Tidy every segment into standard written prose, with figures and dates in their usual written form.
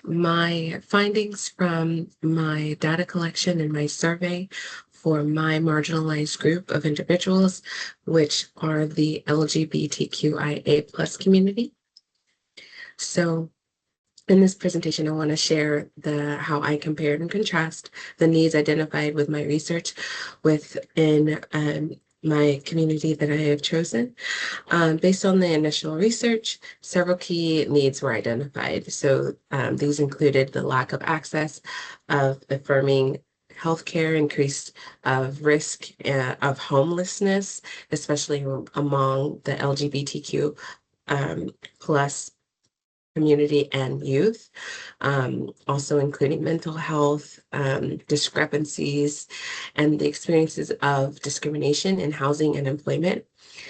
My findings from my data collection and my survey for my marginalized group of individuals, which are the LGBTQIA plus community. So in this presentation, I want to share how I compared and contrast the needs identified with my research within my community that I have chosen. Based on the initial research, several key needs were identified. So these included the lack of access of affirming healthcare, increased of risk of homelessness, especially among the LGBTQ plus community and youth, also including mental health discrepancies and the experiences of discrimination in housing and employment.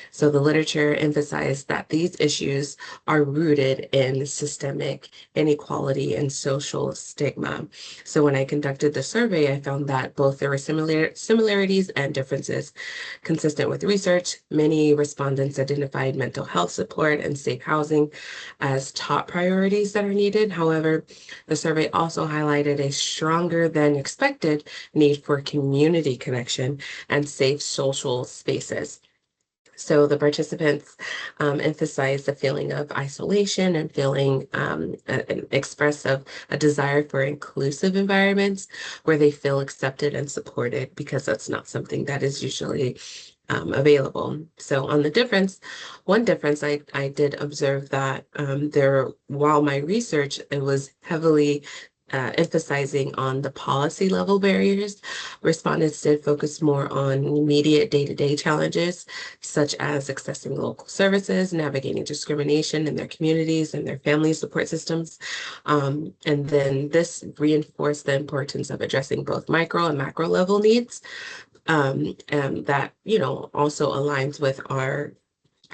So the literature emphasized that these issues are rooted in systemic inequality and social stigma. So when I conducted the survey, I found that both there were similarities and differences. Consistent with research, many respondents identified mental health support and safe housing as top priorities that are needed. However, the survey also highlighted a stronger than expected need for community connection and safe social spaces. So the participants emphasized the feeling of isolation and feeling express of a desire for inclusive environments where they feel accepted and supported, because that's not something that is usually available. So on the difference, one difference I did observe that while my research, it was heavily emphasizing on the policy level barriers, respondents did focus more on immediate day-to-day challenges, such as accessing local services, navigating discrimination in their communities and their family support systems. And then this reinforced the importance of addressing both micro and macro level needs. And that, also aligns with our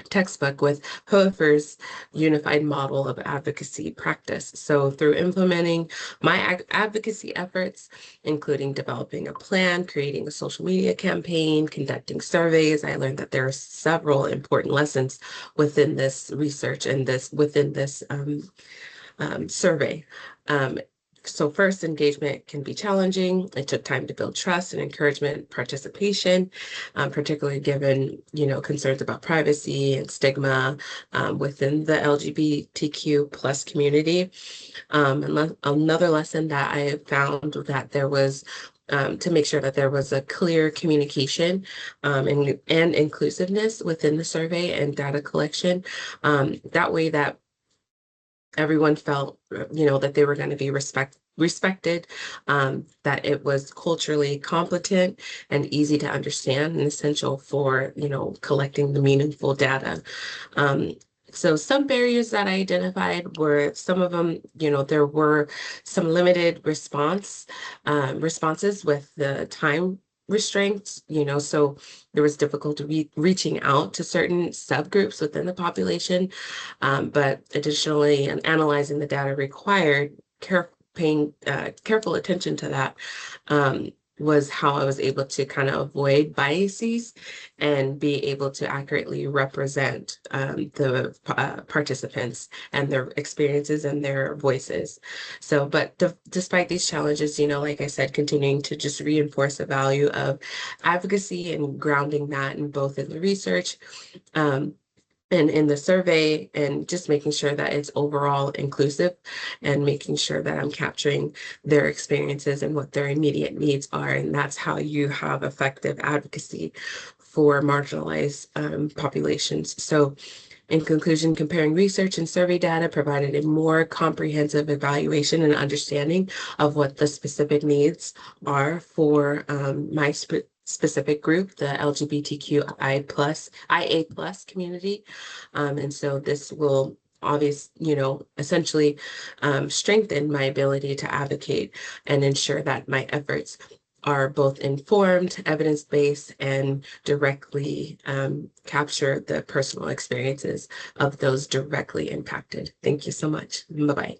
textbook with Hofer's unified model of advocacy practice. So through implementing my advocacy efforts, including developing a plan, creating a social media campaign, conducting surveys, I learned that there are several important lessons within this research and within this survey. So first, engagement can be challenging. It took time to build trust and encouragement participation, particularly given, concerns about privacy and stigma within the LGBTQ plus community. Another lesson that I found that there was to make sure that there was a clear communication and inclusiveness within the survey and data collection. That way that everyone felt, that they were going to be respected, that it was culturally competent and easy to understand and essential for, collecting the meaningful data. So some barriers that I identified were some of them, there were some limited responses with the time restraints, so there was difficulty reaching out to certain subgroups within the population. But additionally, analyzing the data required paying careful attention to that was how I was able to kind of avoid biases and be able to accurately represent the participants and their experiences and their voices. So, but despite these challenges, like I said, continuing to just reinforce the value of advocacy and grounding that in both in the research and in the survey, and just making sure that it's overall inclusive and making sure that I'm capturing their experiences and what their immediate needs are. And that's how you have effective advocacy for marginalized populations. So in conclusion, comparing research and survey data provided a more comprehensive evaluation and understanding of what the specific needs are for my specific group, the LGBTQIA plus community. And so this will essentially strengthen my ability to advocate and ensure that my efforts are both informed, evidence-based, and directly capture the personal experiences of those directly impacted. Thank you so much. Bye-bye.